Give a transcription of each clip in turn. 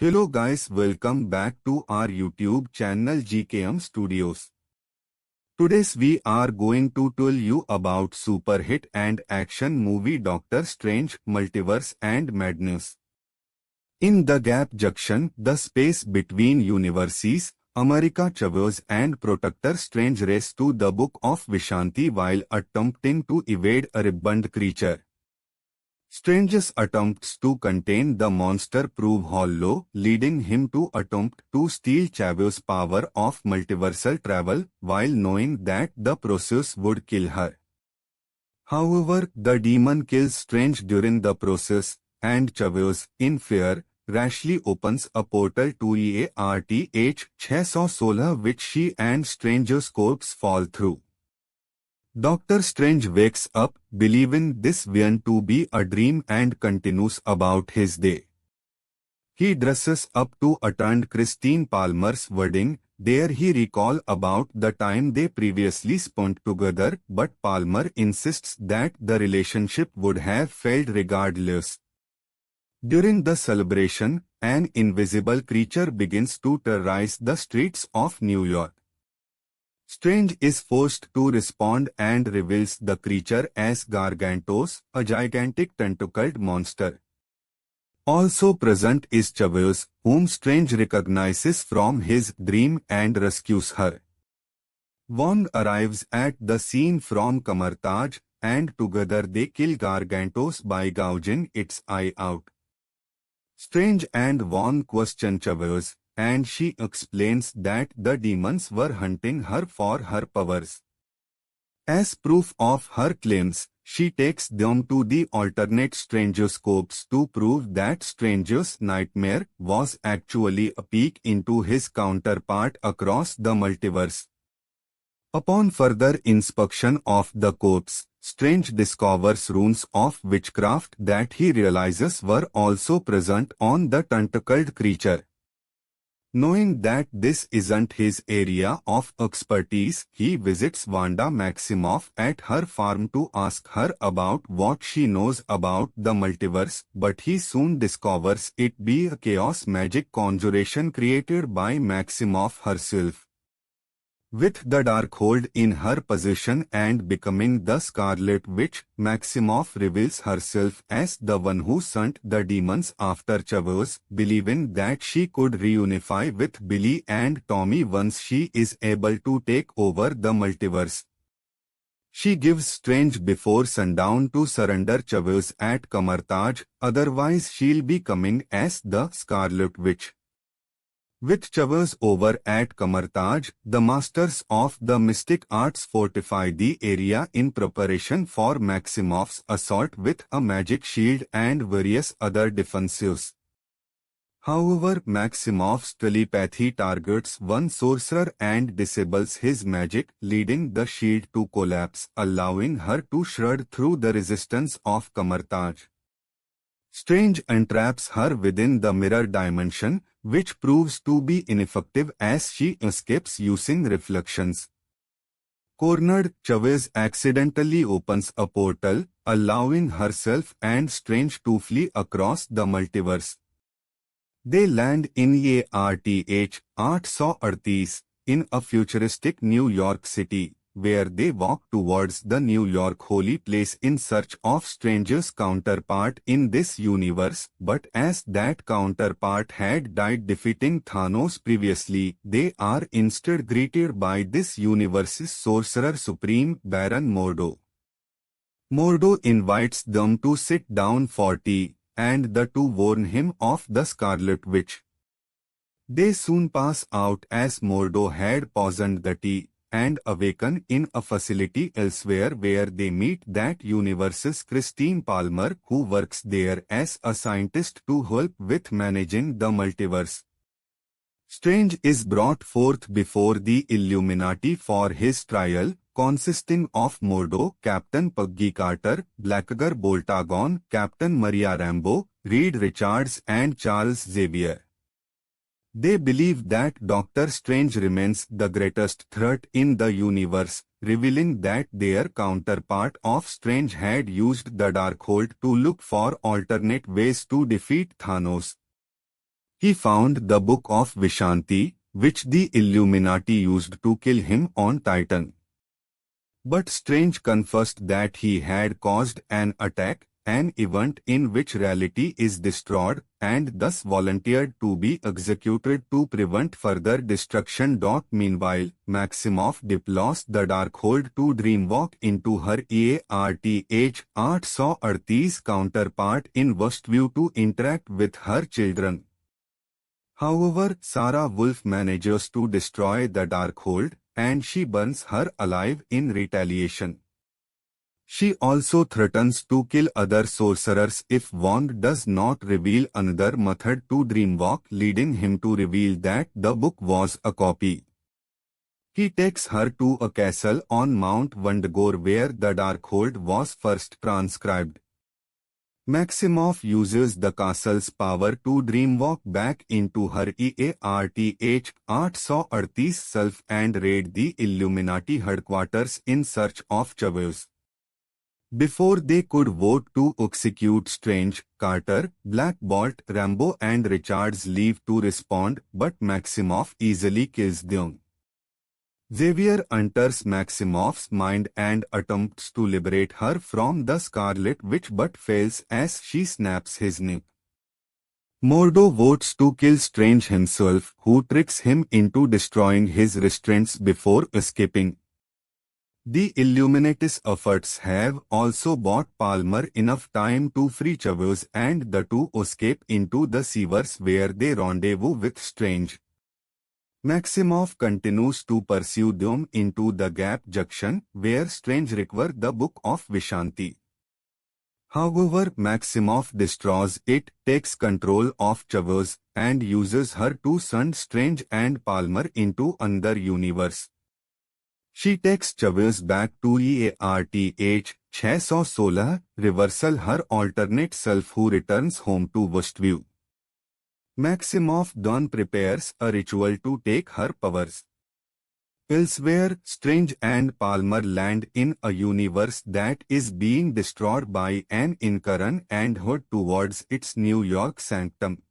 Hello guys, welcome back to our YouTube channel GKM Studios. Today we are going to tell you about super hit and action movie Doctor Strange Multiverse and Madness. In the Gap Junction, the space between universes, America Chavez and Protector Strange race to the Book of Vishanti while attempting to evade a ribboned creature. Strange's attempts to contain the monster prove hollow, leading him to attempt to steal Chavez's power of multiversal travel while knowing that the process would kill her. However, the demon kills Strange during the process, and Chavez, in fear, rashly opens a portal to EARTH 616 which she and Strange's corpse fall through. Doctor Strange wakes up, believing this vision to be a dream and continues about his day. He dresses up to attend Christine Palmer's wedding. There he recalls about the time they previously spent together, but Palmer insists that the relationship would have failed regardless. During the celebration, an invisible creature begins to terrorize the streets of New York. Strange is forced to respond and reveals the creature as Gargantos, a gigantic tentacled monster. Also present is Chavez, whom Strange recognizes from his dream and rescues her. Wong arrives at the scene from Kamartaj, and together they kill Gargantos by gouging its eye out. Strange and Wong question Chavez, and she explains that the demons were hunting her for her powers. As proof of her claims, she takes them to the alternate Strange's corpse to prove that Strange's nightmare was actually a peek into his counterpart across the multiverse. Upon further inspection of the corpse, Strange discovers runes of witchcraft that he realizes were also present on the tentacled creature. Knowing that this isn't his area of expertise, he visits Wanda Maximoff at her farm to ask her about what she knows about the multiverse, but he soon discovers it be a chaos magic conjuration created by Maximoff herself. With the Darkhold in her possession and becoming the Scarlet Witch, Maximoff reveals herself as the one who sent the demons after Chavez, believing that she could reunify with Billy and Tommy once she is able to take over the multiverse. She gives Strange before sundown to surrender Chavez at Kamartaj, otherwise she'll be coming as the Scarlet Witch. With Chavez over at Kamartaj, the masters of the mystic arts fortify the area in preparation for Maximoff's assault with a magic shield and various other defensives. However, Maximoff's telepathy targets one sorcerer and disables his magic, leading the shield to collapse, allowing her to shred through the resistance of Kamartaj. Strange entraps her within the mirror dimension, which proves to be ineffective as she escapes using reflections. Cornered, Chavez accidentally opens a portal, allowing herself and Strange to flee across the multiverse. They land in EARTH 838 in a futuristic New York City, where they walk towards the New York holy place in search of Strange's counterpart in this universe, but as that counterpart had died defeating Thanos previously, they are instead greeted by this universe's sorcerer supreme, Baron Mordo. Mordo invites them to sit down for tea, and the two warn him of the Scarlet Witch. They soon pass out as Mordo had poisoned the tea, and awaken in a facility elsewhere where they meet that universe's Christine Palmer, who works there as a scientist to help with managing the multiverse. Strange is brought forth before the Illuminati for his trial, consisting of Mordo, Captain Puggy Carter, Blackgar Boltagon, Captain Maria Rambo, Reed Richards and Charles Xavier. They believe that Doctor Strange remains the greatest threat in the universe, revealing that their counterpart of Strange had used the Darkhold to look for alternate ways to defeat Thanos. He found the Book of Vishanti, which the Illuminati used to kill him on Titan. But Strange confessed that he had caused an attack, an event in which reality is destroyed, and thus volunteered to be executed to prevent further destruction. Meanwhile, Maximoff deploys the Darkhold to dreamwalk into her EARTH 838's counterpart in Westview to interact with her children. However, Sarah Wolf manages to destroy the Darkhold, and she burns her alive in retaliation. She also threatens to kill other sorcerers if Wong does not reveal another method to dreamwalk, leading him to reveal that the book was a copy. He takes her to a castle on Mount Wundagore where the Darkhold was first transcribed. Maximoff uses the castle's power to dreamwalk back into her EARTH 838 self and raid the Illuminati headquarters in search of Chavez. Before they could vote to execute Strange, Carter, Black Bolt, Rambo and Richards leave to respond, but Maximoff easily kills them. Xavier enters Maximoff's mind and attempts to liberate her from the Scarlet Witch but fails as she snaps his neck. Mordo votes to kill Strange himself, who tricks him into destroying his restraints before escaping. The Illuminatis' efforts have also bought Palmer enough time to free Chavez and the two escape into the sewers where they rendezvous with Strange. Maximoff continues to pursue them into the Gap Junction, where Strange recovers the Book of Vishanti. However, Maximoff destroys it, takes control of Chavez, and uses her to send Strange and Palmer into another universe. She takes Chavez back to EARTH 616, reversal her alternate self who returns home to Westview. Maximoff then prepares a ritual to take her powers. Elsewhere, Strange and Palmer land in a universe that is being destroyed by an Incaran and head towards its New York sanctum.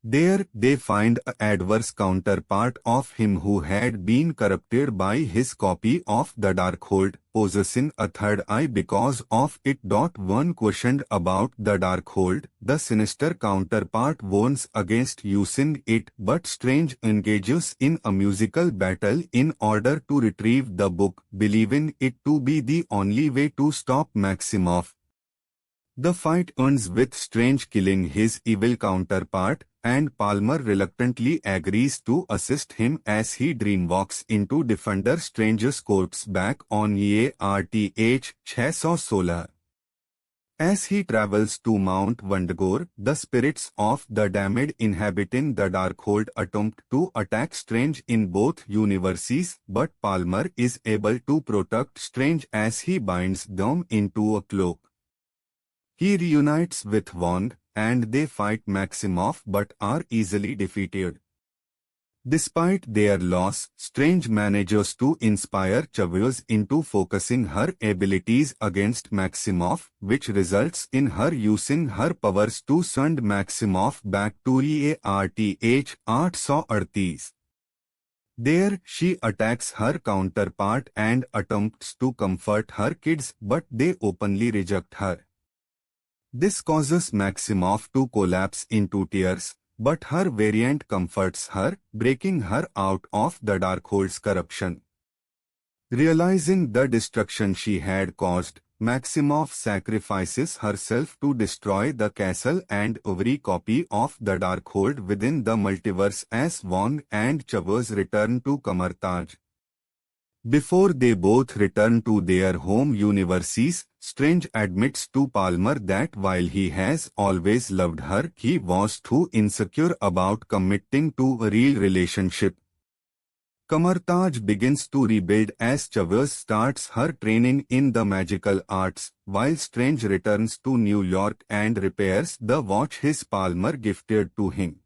There, they find an adverse counterpart of him who had been corrupted by his copy of the Darkhold, possessing a third eye because of it. One questioned about the Darkhold, the sinister counterpart warns against using it, but Strange engages in a musical battle in order to retrieve the book, believing it to be the only way to stop Maximoff. The fight ends with Strange killing his evil counterpart, and Palmer reluctantly agrees to assist him as he dreamwalks into Defender Strange's corpse back on EARTH 616. As he travels to Mount Wundagore, the spirits of the damned inhabiting the Darkhold attempt to attack Strange in both universes, but Palmer is able to protect Strange as he binds them into a cloak. He reunites with Wong, and they fight Maximoff but are easily defeated. Despite their loss, Strange manages to inspire Chavez into focusing her abilities against Maximoff, which results in her using her powers to send Maximoff back to EARTH 838. There, she attacks her counterpart and attempts to comfort her kids, but they openly reject her. This causes Maximoff to collapse into tears, but her variant comforts her, breaking her out of the Darkhold's corruption. Realizing the destruction she had caused, Maximoff sacrifices herself to destroy the castle and every copy of the Darkhold within the multiverse as Wong and Chavez return to Kamartaj. Before they both return to their home universes, Strange admits to Palmer that while he has always loved her, he was too insecure about committing to a real relationship. Kamartaj begins to rebuild as Chavez starts her training in the magical arts, while Strange returns to New York and repairs the watch his Palmer gifted to him.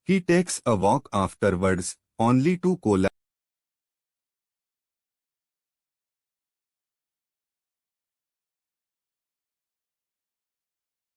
He takes a walk afterwards, only to collapse.